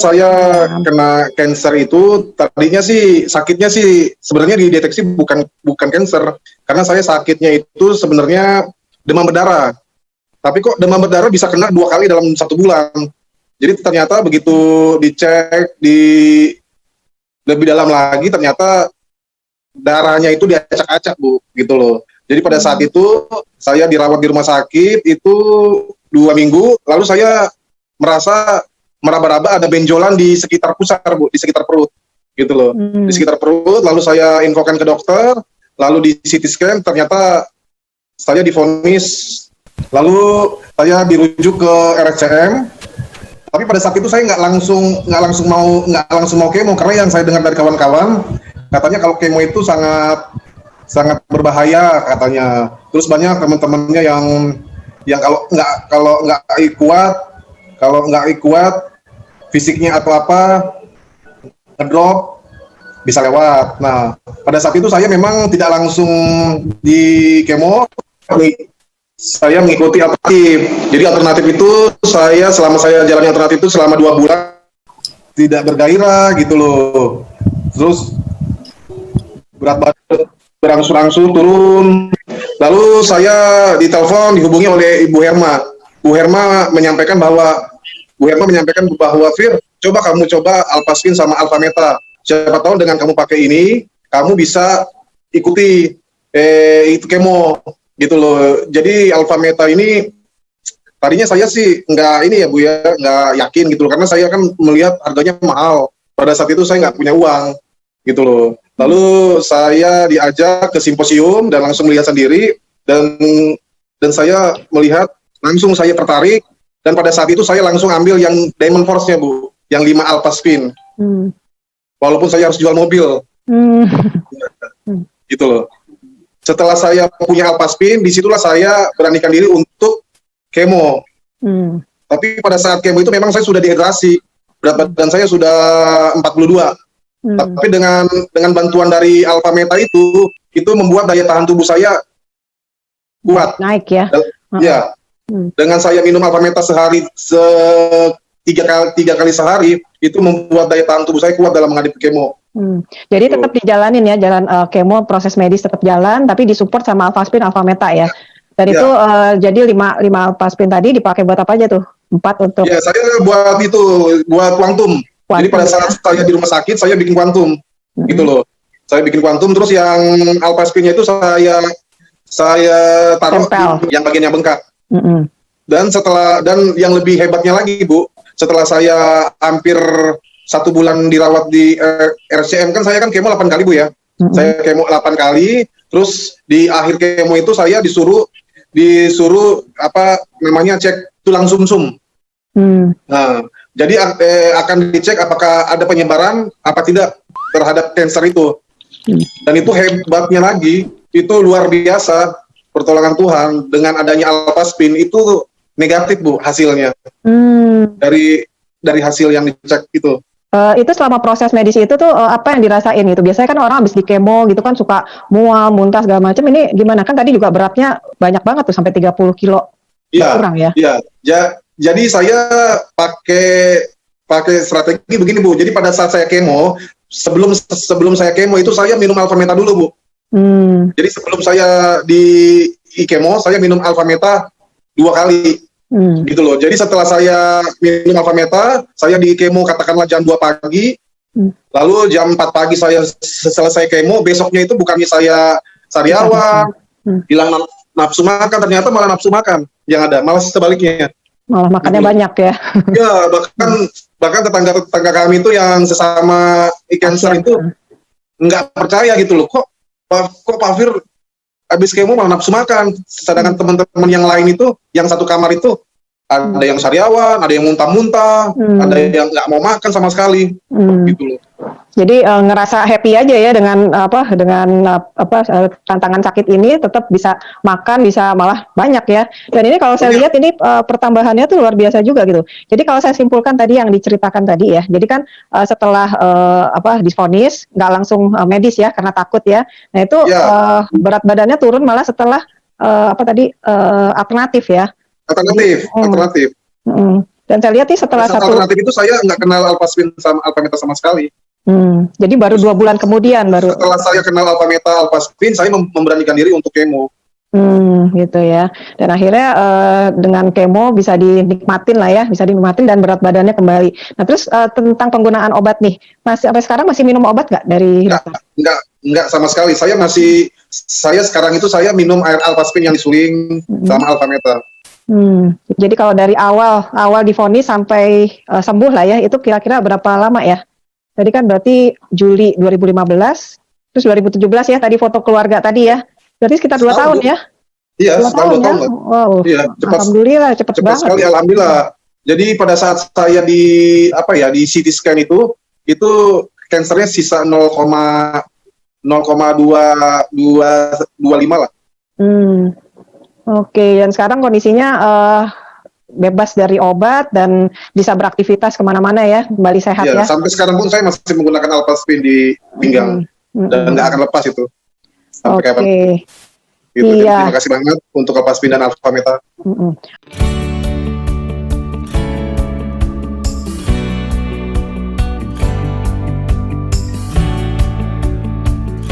saya Ya. kena cancer itu tadinya sih sakitnya sih sebenarnya dideteksi bukan cancer karena saya sakitnya itu sebenarnya demam berdarah. Tapi kok demam berdarah bisa kena 2 kali dalam 1 bulan. Jadi ternyata begitu dicek di lebih dalam lagi ternyata darahnya itu diacak-acak Bu, gitu loh. Jadi pada saat Hmm. itu saya dirawat di rumah sakit itu 2 minggu, lalu saya merasa meraba-raba ada benjolan di sekitar pusar Bu, di sekitar perut, gitu loh. Di Hmm. sekitar perut, lalu saya infokan ke dokter, lalu di CT scan ternyata saya divonis, lalu saya dirujuk ke RSCM. Tapi pada saat itu saya nggak langsung mau kemo karena yang saya dengar dari kawan-kawan katanya kalau kemo itu sangat sangat berbahaya katanya. Terus banyak teman-temannya yang kalau nggak kuat fisiknya atau apa ngedrop bisa lewat. Nah pada saat itu saya memang tidak langsung di kemo, saya mengikuti alternatif. Jadi alternatif itu selama saya jalani alternatif itu selama 2 bulan tidak bergairah gitu loh. Terus berat badan berangsur-angsur turun. Lalu saya dihubungi oleh Ibu Herma. Bu Herma menyampaikan bahwa Fir, coba Alpasvin sama Alfameta. Siapa tahu dengan kamu pakai ini, kamu bisa ikuti itu kemo gitu loh. Jadi Alfameta ini tadinya saya sih nggak ini ya Bu ya, nggak yakin gitu loh, karena saya kan melihat harganya mahal. Pada saat itu saya nggak punya uang gitu loh. Lalu saya diajak ke simposium dan langsung melihat sendiri dan saya melihat langsung saya tertarik dan pada saat itu saya langsung ambil yang Diamond Force-nya Bu, yang 5 Alpha Spin. Walaupun saya harus jual mobil. Gitu loh. Setelah saya punya Alpha Spin, disitulah saya beranikan diri untuk kemo. Tapi pada saat kemo itu memang saya sudah dehidrasi. Berat badan saya sudah 42. Tapi dengan bantuan dari Alfameta itu membuat daya tahan tubuh saya kuat. Naik ya. Ya. Dengan saya minum Alfameta tiga kali sehari, itu membuat daya tahan tubuh saya kuat dalam menghadapi kemo. Jadi tetap dijalanin ya, jalan kemo, proses medis tetap jalan, tapi disupport sama Alphaspin, Alfameta ya. Dan itu jadi 5 Alphaspin tadi dipakai buat apa aja tuh? 4 untuk? Ya, saya buat kuantum. Jadi pada saat saya di rumah sakit, saya bikin kuantum, gitu loh. Saya bikin kuantum, terus yang Alphaspin-nya itu saya taruh di yang bagian yang bengkak. Dan yang lebih hebatnya lagi Bu, setelah saya hampir 1 bulan dirawat di RCM, kan saya kan kemo 8 kali Bu ya. Saya kemo 8 kali, terus di akhir kemo itu saya disuruh cek tulang sumsum. Nah, jadi akan dicek apakah ada penyebaran apa tidak terhadap kanker itu. Dan itu hebatnya lagi, itu luar biasa pertolongan Tuhan, dengan adanya Alphaspin itu negatif Bu hasilnya. Dari hasil yang dicek itu. Itu selama proses medis itu tuh apa yang dirasain gitu? Biasanya kan orang habis di kemo gitu kan suka mual, muntah segala macam. Ini gimana? Kan tadi juga beratnya banyak banget tuh sampai 30 kilo. Kurang ya? Iya. Jadi saya pakai strategi begini Bu. Jadi pada saat saya kemo, sebelum saya kemo itu saya minum Alfameta dulu Bu. Jadi sebelum saya di kemo, saya minum Alfameta 2 kali. Gitu loh. Jadi setelah saya minum Alfameta, saya di kemo katakanlah jam 2 pagi, lalu jam 4 pagi saya selesai kemo, besoknya itu bukannya saya sariawan, hilang nafsu makan, ternyata malah nafsu makan yang ada, malah sebaliknya. Malah makannya gitu. Banyak ya. Ya, bahkan tetangga kami itu yang sesama cancer itu nggak percaya gitu loh, kok Pak Fir habis kemo malah nafsu makan, sedangkan teman-teman yang lain itu, yang satu kamar itu, ada yang sariawan, ada yang muntah-muntah, ada yang nggak mau makan sama sekali, gitu loh. Jadi ngerasa happy aja ya dengan tantangan sakit ini, tetap bisa makan, bisa malah banyak ya. Dan ini kalau saya lihat ini pertambahannya tuh luar biasa juga gitu. Jadi kalau saya simpulkan tadi yang diceritakan tadi ya, jadi kan setelah divonis nggak langsung medis ya karena takut ya. Nah itu berat badannya turun malah setelah alternatif ya. Alternatif. Dan saya lihat nih setelah Pada saat alternatif itu saya nggak kenal Alphaspin sama Alphameta sama sekali. jadi baru 2 bulan kemudian baru. Setelah saya kenal Alphameta, Alphaspin, saya memberanikan diri untuk kemo. Gitu ya. Dan akhirnya dengan kemo bisa dinikmatin lah ya, bisa dinikmatin dan berat badannya kembali. Nah terus tentang penggunaan obat nih, masih sampai sekarang masih minum obat nggak dari dokter? Enggak sama sekali. Saya sekarang itu saya minum air Alphaspin yang disuling sama Alphameta. Jadi kalau dari awal divonis sampai sembuh lah ya, itu kira-kira berapa lama ya? Tadi kan berarti Juli 2015, terus 2017 ya tadi foto keluarga tadi ya. Berarti sekitar 2 tahun ya? Iya, 2 tahun ya? Wow, iya, alhamdulillah cepat banget. Sekali, alhamdulillah. Jadi pada saat saya di CT scan itu kansernya sisa 0,225 lah. Oke, dan sekarang kondisinya bebas dari obat dan bisa beraktivitas kemana-mana ya, kembali sehat ya. Sampai sekarang pun saya masih menggunakan Alphaspin di pinggang dan nggak akan lepas itu. Sampai kapan? Gitu. Iya. Terima kasih banget untuk Alphaspin dan Alphameta.